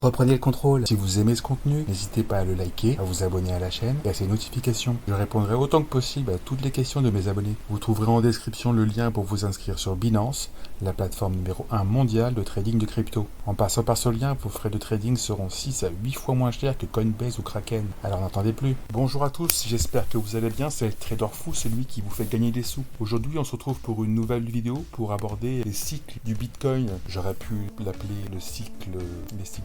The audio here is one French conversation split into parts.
Reprenez le contrôle. Si vous aimez ce contenu, n'hésitez pas à le liker, à vous abonner à la chaîne et à ses notifications. Je répondrai autant que possible à toutes les questions de mes abonnés. Vous trouverez en description le lien pour vous inscrire sur Binance, la plateforme numéro 1 mondiale de trading de crypto. En passant par ce lien, vos frais de trading seront 6 à 8 fois moins chers que Coinbase ou Kraken. Alors n'attendez plus. Bonjour à tous, j'espère que vous allez bien. C'est le Trader Fou, celui qui vous fait gagner des sous. Aujourd'hui, on se retrouve pour une nouvelle vidéo pour aborder les cycles du Bitcoin. J'aurais pu l'appeler les cycles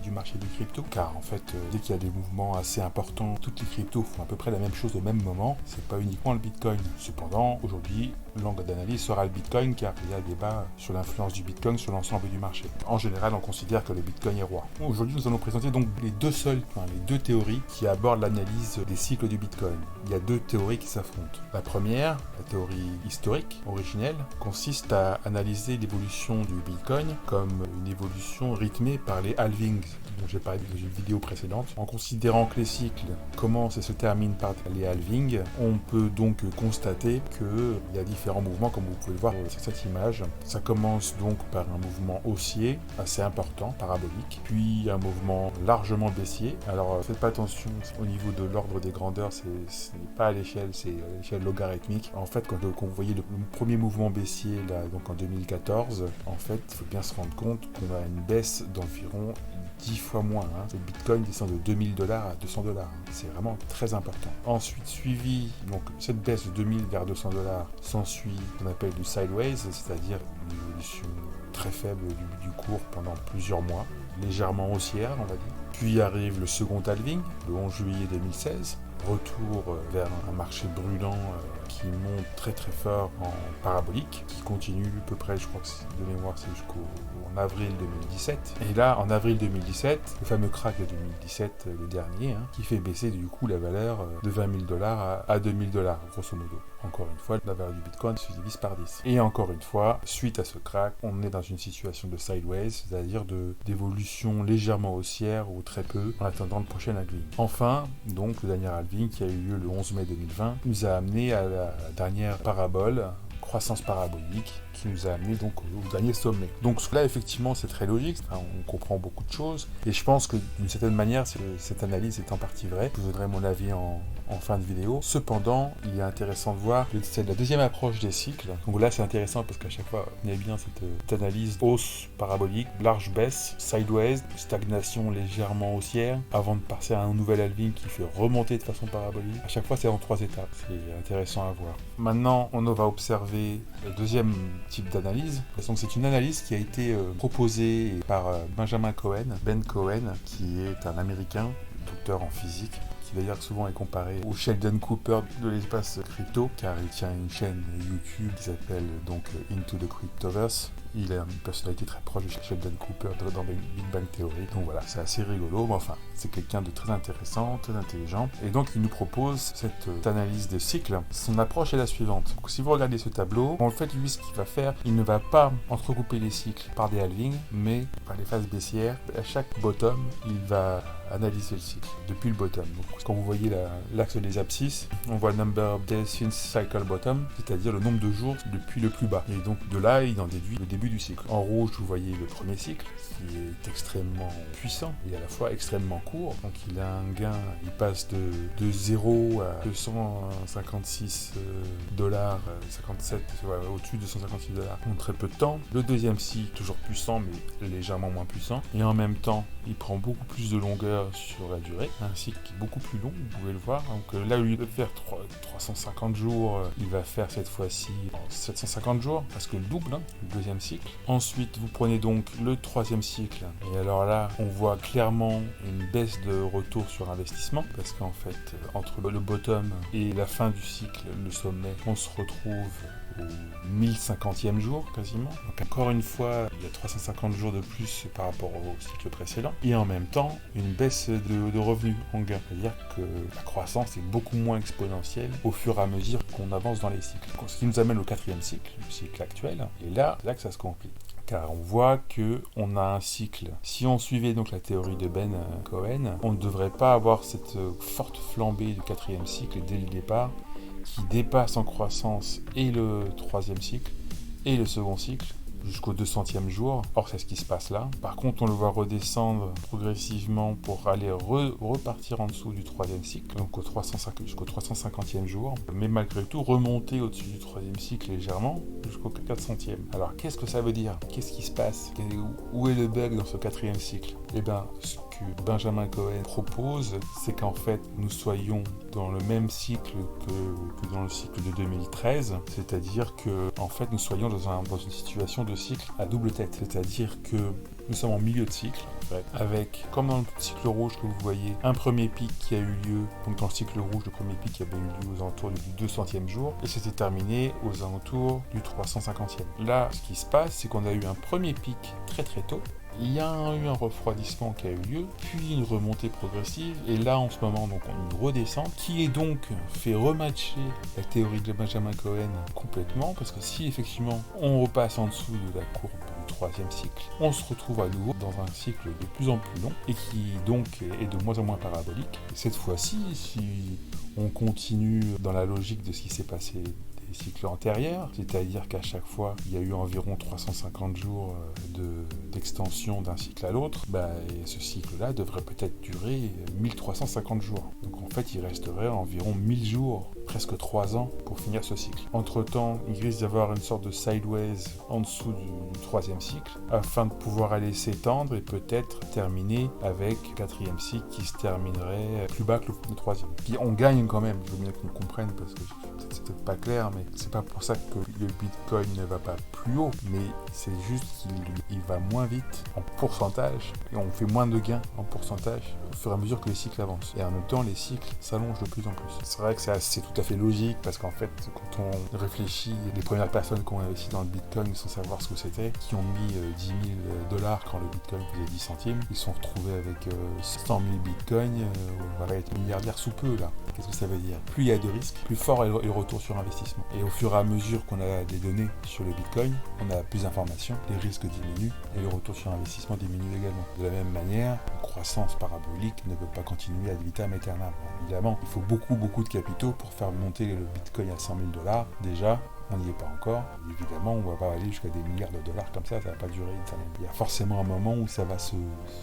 du marché du crypto, car en fait, dès qu'il y a des mouvements assez importants, toutes les cryptos font à peu près la même chose au même moment. C'est pas uniquement le Bitcoin. Cependant, aujourd'hui, l'angle d'analyse sera le Bitcoin, car il y a débat sur l'influence du Bitcoin sur l'ensemble du marché. En général, on considère que le Bitcoin est roi. Aujourd'hui, nous allons présenter donc les deux théories qui abordent l'analyse des cycles du Bitcoin. Il y a deux théories qui s'affrontent. La première, la théorie historique, originelle, consiste à analyser l'évolution du Bitcoin comme une évolution rythmée par les halvings, dont j'ai parlé dans une vidéo précédente. En considérant que les cycles commencent et se terminent par les halvings, on peut donc constater qu'il y a différents mouvements, comme vous pouvez le voir sur cette image. Ça commence donc par un mouvement haussier assez important, parabolique, puis un mouvement largement baissier. Alors faites pas attention au niveau de l'ordre des grandeurs, ce n'est pas à l'échelle, c'est à l'échelle logarithmique. En fait, quand vous voyez le premier mouvement baissier là, donc en 2014, en fait, il faut bien se rendre compte qu'on a une baisse d'environ 10 fois moins. Le Bitcoin descend de $2000 à $200. C'est vraiment très important. Ensuite, suivi, donc cette baisse de 2000 vers $200 s'ensuit ce qu'on appelle du sideways, c'est-à-dire une évolution très faible du cours pendant plusieurs mois, légèrement haussière, on va dire. Puis arrive le second halving, le 11 juillet 2016. Retour vers un marché brûlant qui monte très très fort en parabolique, qui continue à peu près, je crois que de mémoire c'est jusqu'en avril 2017. Et là, en avril 2017, le fameux crack de 2017, le dernier, qui fait baisser du coup la valeur de $20 000 à $2000, grosso modo. Encore une fois, la valeur du Bitcoin se divise par 10. Et encore une fois, suite à ce crack, on est dans une situation de sideways, c'est-à-dire d'évolution légèrement haussière ou très peu en attendant le prochain halving. Enfin, donc le dernier halving qui a eu lieu le 11 mai 2020 nous a amené à la dernière parabole, croissance parabolique, qui nous a amené donc au dernier sommet. Donc là, effectivement, c'est très logique, on comprend beaucoup de choses, et je pense que d'une certaine manière, cette analyse est en partie vraie. Je vous donnerai mon avis en fin de vidéo. Cependant, il est intéressant de voir que c'est la deuxième approche des cycles. Donc là, c'est intéressant parce qu'à chaque fois, on a bien cette analyse hausse parabolique, large baisse, sideways, stagnation légèrement haussière, avant de passer à un nouvel halving qui fait remonter de façon parabolique. À chaque fois, c'est en 3 étapes. C'est intéressant à voir. Maintenant, on va observer le deuxième type d'analyse. Donc c'est une analyse qui a été proposée par Benjamin Cohen, Ben Cohen, qui est un Américain, docteur en physique, qui d'ailleurs souvent est comparé au Sheldon Cooper de l'espace crypto, car il tient une chaîne YouTube qui s'appelle donc Into the Cryptoverse. Il a une personnalité très proche de Sheldon Cooper dans Big Bang Theory. Donc voilà, c'est assez rigolo, mais enfin, c'est quelqu'un de très intéressant, très intelligent. Et donc, il nous propose cette analyse des cycles. Son approche est la suivante. Donc, si vous regardez ce tableau, en fait, lui, ce qu'il va faire, il ne va pas entrecouper les cycles par des halvings, mais par les phases baissières. À chaque bottom, il va analyser le cycle depuis le bottom. Donc, quand vous voyez l'axe des abscisses, on voit le number of days since cycle bottom, c'est-à-dire le nombre de jours depuis le plus bas. Et donc, de là, il en déduit le début du cycle. En rouge, vous voyez le premier cycle, qui est extrêmement puissant et à la fois extrêmement court. Donc il a un gain, il passe de 0 à 256 dollars, 57, au-dessus de 256 dollars en très peu de temps. Le deuxième cycle, toujours puissant, mais légèrement moins puissant. Et en même temps, il prend beaucoup plus de longueur sur la durée. Un cycle qui est beaucoup plus long, vous pouvez le voir. Donc là où il peut faire 350 jours, il va faire cette fois-ci 750 jours, parce que le double, le deuxième cycle. Ensuite, vous prenez donc le troisième cycle, et alors là, on voit clairement une baisse de retour sur investissement, parce qu'en fait, entre le bottom et la fin du cycle, le sommet, on se retrouve au 1050e jour quasiment. Donc encore une fois, il y a 350 jours de plus par rapport au cycle précédent. Et en même temps, une baisse de revenus en gain. C'est-à-dire que la croissance est beaucoup moins exponentielle au fur et à mesure qu'on avance dans les cycles. Ce qui nous amène au quatrième cycle, le cycle actuel. Et là, c'est là que ça se complique. Car on voit qu'on a un cycle. Si on suivait donc la théorie de Ben Cohen, on ne devrait pas avoir cette forte flambée du quatrième cycle dès le départ, qui dépasse en croissance et le troisième cycle et le second cycle, jusqu'au 200e jour. Or, c'est ce qui se passe là. Par contre, on le voit redescendre progressivement pour aller repartir en dessous du 3e cycle, donc jusqu'au 350e jour, mais malgré tout remonter au-dessus du 3e cycle légèrement jusqu'au 400e. Alors, qu'est-ce que ça veut dire? Qu'est-ce qui se passe? Où est le bug dans ce 4e cycle? Eh bien, ce que Benjamin Cohen propose, c'est qu'en fait, nous soyons dans le même cycle que dans le cycle de 2013, c'est-à-dire que en fait, nous soyons dans une situation de cycle à double tête, c'est-à-dire que nous sommes en milieu de cycle, en fait, avec, comme dans le cycle rouge que vous voyez, un premier pic qui a eu lieu, donc dans le cycle rouge, le premier pic avait eu lieu aux alentours du 200e jour, et c'était terminé aux alentours du 350e. Là, ce qui se passe, c'est qu'on a eu un premier pic très très tôt, il y a eu un refroidissement qui a eu lieu, puis une remontée progressive, et là en ce moment donc une redescente, qui est donc fait rematcher la théorie de Benjamin Cohen complètement, parce que si effectivement on repasse en dessous de la courbe du 3e cycle, on se retrouve à nouveau dans un cycle de plus en plus long, et qui donc est de moins en moins parabolique. Et cette fois-ci, si on continue dans la logique de ce qui s'est passé cycles antérieurs, c'est-à-dire qu'à chaque fois, il y a eu environ 350 jours d'extension d'un cycle à l'autre, et ce cycle-là devrait peut-être durer 1350 jours. Donc en fait, il resterait environ 1000 jours, presque 3 ans, pour finir ce cycle. Entre-temps, il risque d'avoir une sorte de sideways en dessous du 3e cycle, afin de pouvoir aller s'étendre et peut-être terminer avec le 4e cycle qui se terminerait plus bas que le 3e. Puis on gagne quand même, je veux bien qu'on comprenne, parce que c'est peut-être pas clair, mais c'est pas pour ça que le Bitcoin ne va pas plus haut, mais c'est juste qu'il va moins vite en pourcentage, et on fait moins de gains en pourcentage au fur et à mesure que les cycles avancent. Et en même temps, les cycles s'allongent de plus en plus. C'est vrai que c'est tout à fait logique, parce qu'en fait, quand on réfléchit, les premières personnes qui ont investi dans le Bitcoin sans savoir ce que c'était, qui ont mis 10 000 $ quand le Bitcoin faisait 10 centimes, ils se sont retrouvés avec 100 000 Bitcoins, on va être milliardaire sous peu là. Qu'est-ce que ça veut dire? Plus il y a de risques, plus fort est le retour sur investissement. Et au fur et à mesure qu'on a des données sur le Bitcoin, on a plus d'informations, les risques diminuent et le retour sur investissement diminue également. De la même manière, une croissance parabolique ne peut pas continuer ad vitam aeternam. Évidemment, il faut beaucoup de capitaux pour faire monter le Bitcoin à 100 000 $. Déjà, on n'y est pas encore. Évidemment, on ne va pas aller jusqu'à des milliards de dollars comme ça ne va pas durer une semaine. Il y a forcément un moment où ça va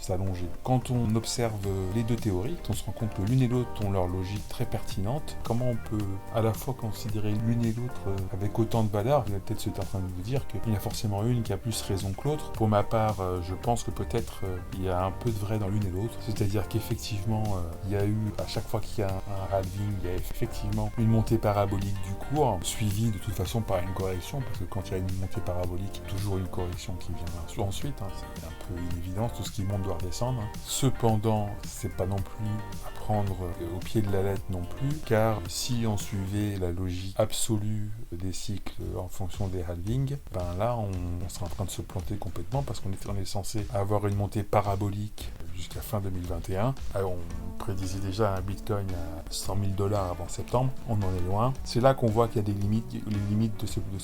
s'allonger. Quand on observe les deux théories, on se rend compte que l'une et l'autre ont leur logique très pertinente. Comment on peut à la fois considérer l'une et l'autre avec autant de valeur? Vous allez peut-être en train de vous dire qu'il y a forcément une qui a plus raison que l'autre. Pour ma part, je pense que peut-être il y a un peu de vrai dans l'une et l'autre. C'est-à-dire qu'effectivement, il y a eu, à chaque fois qu'il y a un halving, il y a effectivement une montée parabolique du cours, suivie de toute façon par une correction, parce que quand il y a une montée parabolique, il y a toujours une correction qui vient ensuite, c'est un peu une évidence, tout ce qui monte doit redescendre. Cependant, c'est pas non plus à prendre au pied de la lettre non plus, car si on suivait la logique absolue des cycles en fonction des halvings, là on serait en train de se planter complètement, parce qu'on est censé avoir une montée parabolique jusqu'à fin 2021. Alors, on prédisait déjà un Bitcoin à 100 000 $ avant septembre. On en est loin. C'est là qu'on voit qu'il y a des limites, les limites de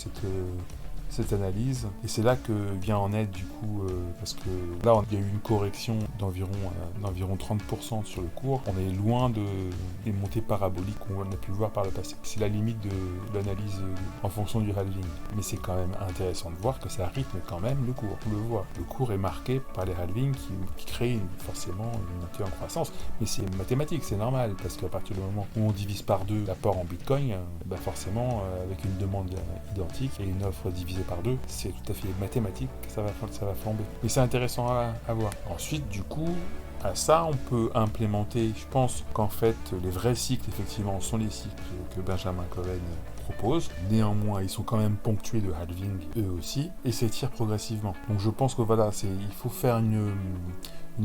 cette analyse. Et c'est là que vient en aide du coup, parce que là, il y a eu une correction d'environ 30% sur le cours. On est loin des montées paraboliques qu'on a pu voir par le passé. C'est la limite de l'analyse en fonction du halving. Mais c'est quand même intéressant de voir que ça rythme quand même le cours. On le voit. Le cours est marqué par les halvings qui créent forcément une montée en croissance. Mais c'est mathématique, c'est normal, parce qu'à partir du moment où on divise par 2 l'apport en Bitcoin, forcément, avec une demande identique et une offre divisée par 2, c'est tout à fait mathématique que ça va flamber. Mais c'est intéressant à voir. Ensuite, du coup, à ça, on peut implémenter, je pense qu'en fait, les vrais cycles, effectivement, sont les cycles que Benjamin Cohen propose. Néanmoins, ils sont quand même ponctués de halving, eux aussi, et s'étirent progressivement. Donc je pense que voilà, il faut faire une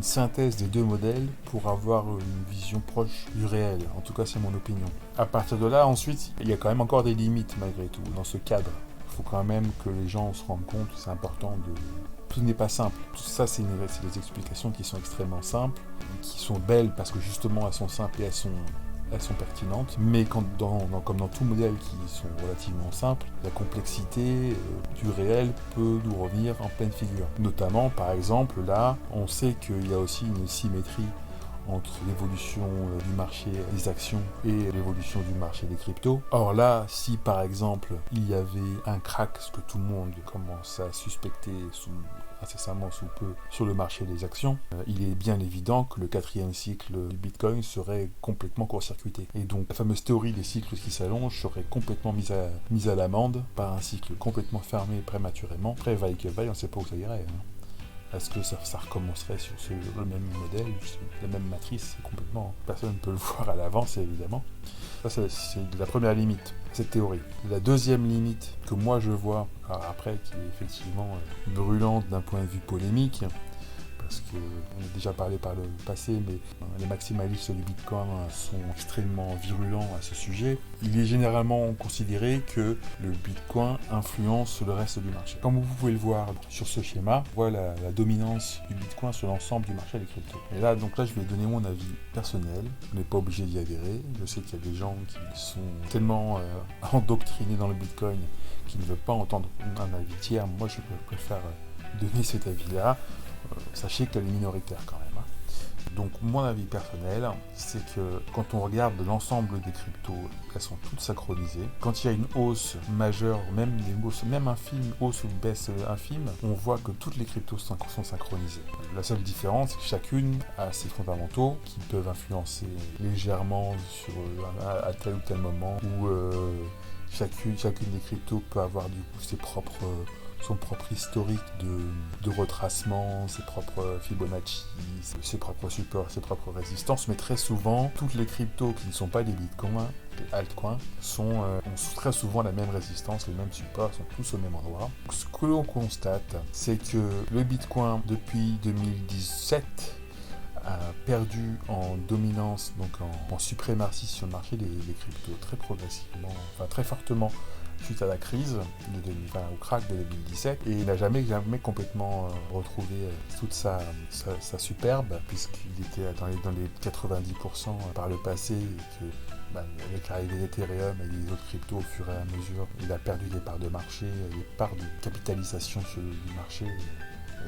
synthèse des deux modèles pour avoir une vision proche du réel. En tout cas, c'est mon opinion. À partir de là, ensuite, il y a quand même encore des limites, malgré tout, dans ce cadre. Il faut quand même que les gens se rendent compte, c'est important tout n'est pas simple. Tout ça, c'est des explications qui sont extrêmement simples, qui sont belles parce que justement elles sont simples et elles sont pertinentes. Mais comme dans tout modèle qui sont relativement simples, la complexité du réel peut nous revenir en pleine figure. Notamment, par exemple, là, on sait qu'il y a aussi une symétrie entre l'évolution du marché des actions et l'évolution du marché des cryptos. Or là, si par exemple il y avait un crack, ce que tout le monde commence à suspecter incessamment sous peu sur le marché des actions, il est bien évident que le 4e cycle du Bitcoin serait complètement court-circuité. Et donc la fameuse théorie des cycles qui s'allongent serait complètement mise à l'amende par un cycle complètement fermé prématurément. Après, vaille que vaille, on ne sait pas où ça irait. Est-ce que ça recommencerait sur le même modèle, la même matrice? Complètement. Personne ne peut le voir à l'avance, évidemment. Ça, c'est la première limite, cette théorie. La deuxième limite que moi je vois, après, qui est effectivement brûlante d'un point de vue polémique, parce qu'on a déjà parlé par le passé, mais les maximalistes du Bitcoin sont extrêmement virulents à ce sujet. Il est généralement considéré que le Bitcoin influence le reste du marché. Comme vous pouvez le voir sur ce schéma, on voit la dominance du Bitcoin sur l'ensemble du marché des cryptos. Et là, je vais donner mon avis personnel. Vous n'êtes pas obligé d'y adhérer. Je sais qu'il y a des gens qui sont tellement endoctrinés dans le Bitcoin qu'ils ne veulent pas entendre un avis tiers. Moi, je préfère donner cet avis-là. Sachez qu'elle est minoritaire quand même. Donc mon avis personnel, c'est que quand on regarde l'ensemble des cryptos, elles sont toutes synchronisées. Quand il y a une hausse majeure, même infime, hausse ou baisse infime, on voit que toutes les cryptos sont synchronisées. La seule différence, c'est que chacune a ses fondamentaux qui peuvent influencer légèrement à tel ou tel moment, où chacune des cryptos peut avoir du coup son propre historique de retracement, ses propres Fibonacci, ses propres supports, ses propres résistances, mais très souvent, toutes les cryptos qui ne sont pas des bitcoins, des altcoins, ont très souvent la même résistance, les mêmes supports, sont tous au même endroit. Ce que l'on constate, c'est que le bitcoin, depuis 2017, a perdu en dominance, donc en suprématie sur le marché des cryptos, très progressivement, enfin très fortement, suite à la crise, au crack de 2017, et il n'a jamais complètement retrouvé toute sa superbe, puisqu'il était dans les 90% par le passé, et que avec l'arrivée d'Ethereum et des autres cryptos au fur et à mesure, il a perdu des parts de marché, des parts de capitalisation du marché.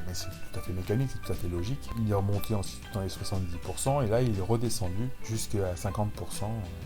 Mais c'est tout à fait mécanique, c'est tout à fait logique. Il est remonté ensuite dans les 70%, et là il est redescendu jusqu'à 50%,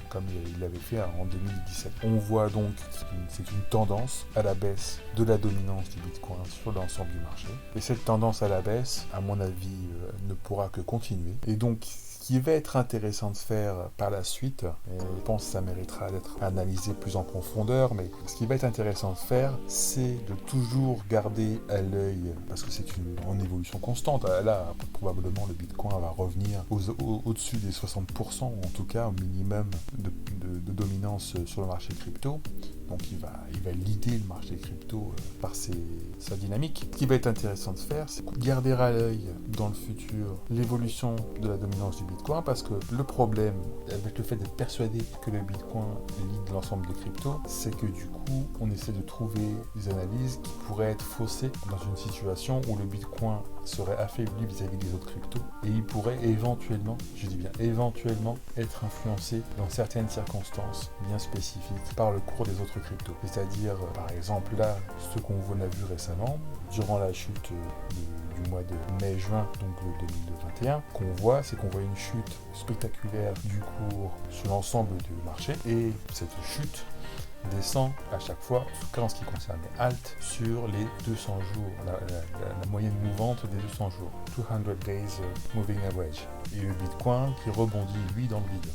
comme il l'avait fait en 2017. On voit donc que c'est une tendance à la baisse de la dominance du Bitcoin sur l'ensemble du marché. Et cette tendance à la baisse, à mon avis, ne pourra que continuer. Et donc, ce qui va être intéressant de faire par la suite, et je pense que ça méritera d'être analysé plus en profondeur, mais ce qui va être intéressant de faire, c'est de toujours garder à l'œil, parce que c'est en évolution constante. Là, probablement, le Bitcoin va revenir au-dessus des 60%, ou en tout cas au minimum de dominance sur le marché crypto. Donc il va leader le marché crypto par sa dynamique. Ce qui va être intéressant de faire, c'est garder à l'œil dans le futur l'évolution de la dominance du Bitcoin, parce que le problème avec le fait d'être persuadé que le Bitcoin lead l'ensemble des cryptos, c'est que du coup, on essaie de trouver des analyses qui pourraient être faussées dans une situation où le Bitcoin serait affaibli vis-à-vis des autres cryptos, et il pourrait éventuellement, je dis bien éventuellement, être influencé dans certaines circonstances bien spécifiques par le cours des autres cryptos. C'est-à-dire, par exemple, là, ce qu'on a vu récemment, durant la chute du mois de mai-juin, donc de 2021, qu'on voit une chute spectaculaire du cours sur l'ensemble du marché, et cette chute descend à chaque fois, en tout cas en ce qui concerne les alt, sur les 200 jours, la moyenne mouvante des 200 jours, 200 days moving average, et le Bitcoin qui rebondit lui dans le vide.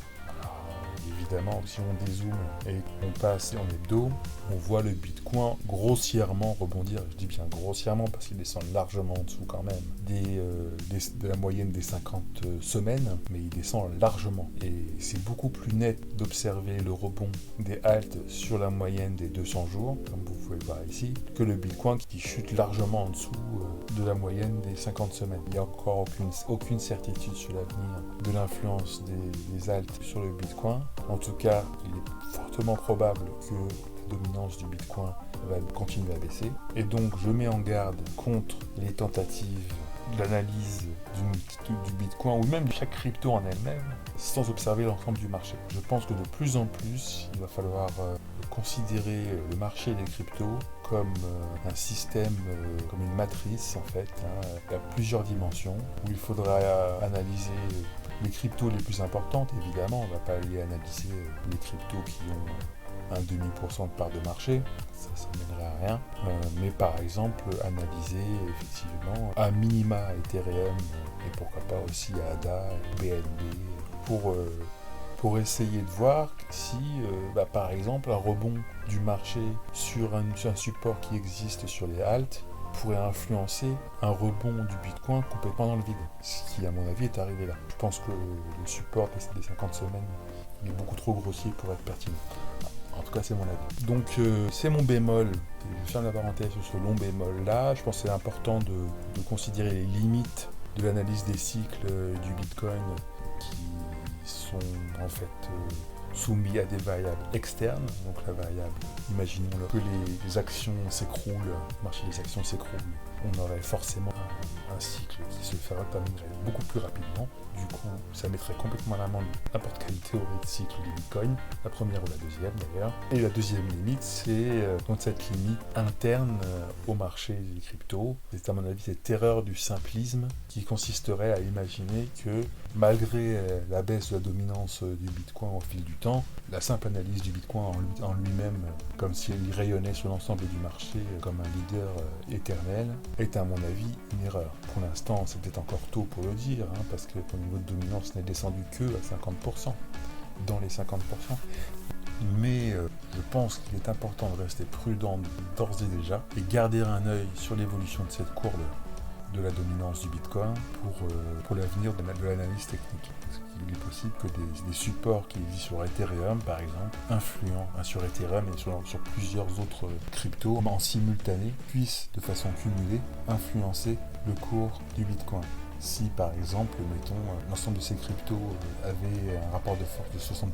Évidemment, si on dézoome et qu'on passe en hebdo, on voit le Bitcoin grossièrement rebondir. Je dis bien grossièrement parce qu'il descend largement en dessous quand même de la moyenne des 50 semaines, mais il descend largement. Et c'est beaucoup plus net d'observer le rebond des alts sur la moyenne des 200 jours, comme vous pouvez le voir ici, que le Bitcoin qui chute largement en dessous de la moyenne des 50 semaines. Il n'y a encore aucune certitude sur l'avenir de l'influence des alts sur le Bitcoin. En tout cas, il est fortement probable que la dominance du Bitcoin va continuer à baisser. Et donc, je mets en garde contre les tentatives d'analyse du Bitcoin ou même de chaque crypto en elle-même sans observer l'ensemble du marché. Je pense que de plus en plus, il va falloir considérer le marché des cryptos comme un système, comme une matrice en fait, à plusieurs dimensions, où il faudra analyser Les cryptos les plus importantes, évidemment, on ne va pas aller analyser les cryptos qui ont un demi% de part de marché, ça mènerait à rien. Mais par exemple, analyser effectivement à minima Ethereum et pourquoi pas aussi ADA, BNB, pour essayer de voir si, par exemple, un rebond du marché sur un support qui existe sur les alts pourrait influencer un rebond du Bitcoin complètement dans le vide. Ce qui, à mon avis, est arrivé là. Je pense que le support des 50 semaines est beaucoup trop grossier pour être pertinent. En tout cas, c'est mon avis. Donc, c'est mon bémol. Je ferme la parenthèse sur ce long bémol-là. Je pense que c'est important de considérer les limites de l'analyse des cycles du Bitcoin qui sont en fait soumis à des variables externes. Donc la variable, imaginons que les actions s'écroulent, le marché des actions s'écroule, on aurait forcément un cycle qui se terminerait beaucoup plus rapidement. Du coup, ça mettrait complètement à l'amende n'importe quelle théorie de cycle du Bitcoin, la première ou la deuxième d'ailleurs. Et la deuxième limite, c'est donc cette limite interne au marché des cryptos. C'est à mon avis cette erreur du simplisme qui consisterait à imaginer que malgré la baisse de la dominance du Bitcoin au fil du temps, la simple analyse du Bitcoin en lui-même, comme s'il rayonnait sur l'ensemble du marché comme un leader éternel, est à mon avis une erreur. Pour l'instant, c'est peut-être encore tôt pour le dire, parce que ton niveau de dominance n'est descendu que à 50%, dans les 50%. Mais je pense qu'il est important de rester prudent d'ores et déjà et garder un œil sur l'évolution de cette courbe de la dominance du Bitcoin pour l'avenir de l'analyse technique. Parce qu'il est possible que des supports qui existent sur Ethereum, par exemple, influents sur Ethereum et sur plusieurs autres cryptos en simultané, puissent de façon cumulée influencer le cours du Bitcoin. Si par exemple, mettons, l'ensemble de ces cryptos avait un rapport de force de 60%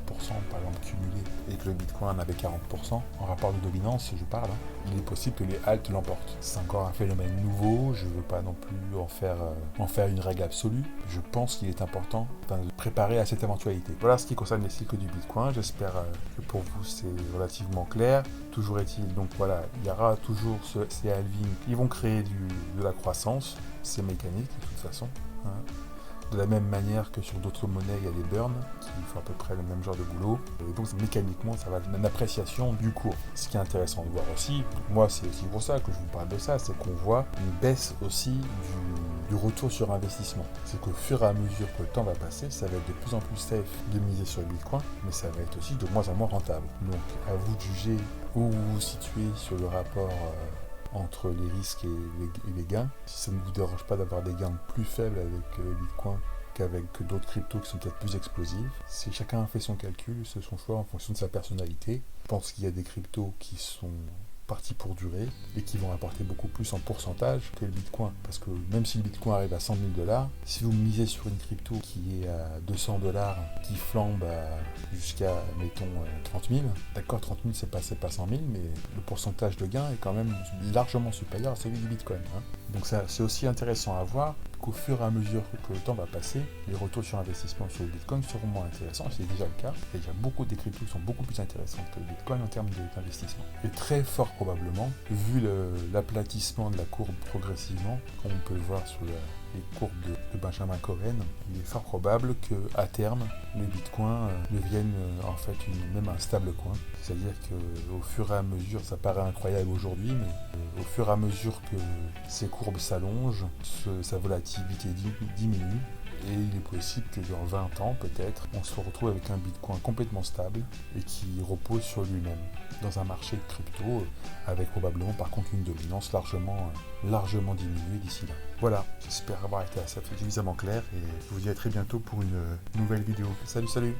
par exemple cumulé et que le Bitcoin en avait 40%, en rapport de dominance je parle, il est possible que les alts l'emportent. C'est encore un phénomène nouveau, je ne veux pas non plus en faire une règle absolue. Je pense qu'il est important de préparer à cette éventualité. Voilà ce qui concerne les cycles du Bitcoin, j'espère que pour vous c'est relativement clair. Toujours est-il, donc voilà, il y aura toujours ces halvings qui vont créer de la croissance, c'est mécanique de toute façon. De la même manière que sur d'autres monnaies, il y a des burns qui font à peu près le même genre de boulot. Et donc mécaniquement, ça va être une appréciation du cours. Ce qui est intéressant de voir aussi, moi c'est aussi pour ça que je vous parle de ça, c'est qu'on voit une baisse aussi du retour sur investissement. C'est qu'au fur et à mesure que le temps va passer, ça va être de plus en plus safe de miser sur le Bitcoin, mais ça va être aussi de moins en moins rentable. Donc à vous de juger où vous vous situez sur le rapport entre les risques et les gains. Si ça ne vous dérange pas d'avoir des gains plus faibles avec le Bitcoin qu'avec d'autres cryptos qui sont peut-être plus explosifs, si chacun fait son calcul, c'est son choix en fonction de sa personnalité. Je pense qu'il y a des cryptos qui sont partis pour durer et qui vont apporter beaucoup plus en pourcentage que le Bitcoin. Parce que même si le Bitcoin arrive à 100 000 $, si vous misez sur une crypto qui est à 200 $, qui flambe jusqu'à, mettons, 30 000, d'accord, 30 000 c'est pas 100 000, mais le pourcentage de gain est quand même largement supérieur à celui du Bitcoin. Donc ça, c'est aussi intéressant à voir qu'au fur et à mesure que le temps va passer, les retours sur investissement sur le Bitcoin seront moins intéressants. C'est déjà le cas. Il y a déjà beaucoup de cryptos qui sont beaucoup plus intéressantes que le Bitcoin en termes d'investissement. Et très fort probablement, vu l'aplatissement de la courbe progressivement, comme on peut le voir sur les courbes de Benjamin Cohen, il est fort probable qu'à terme, le Bitcoin devienne en fait même un stable coin. C'est-à-dire qu'au fur et à mesure, ça paraît incroyable aujourd'hui, mais au fur et à mesure que ces courbes s'allongent, sa volatilité diminue. Et il est possible que dans 20 ans, peut-être, on se retrouve avec un Bitcoin complètement stable et qui repose sur lui-même dans un marché de crypto, avec probablement par contre une dominance largement diminuée d'ici là. Voilà, j'espère avoir été suffisamment clair et je vous dis à très bientôt pour une nouvelle vidéo. Salut, salut!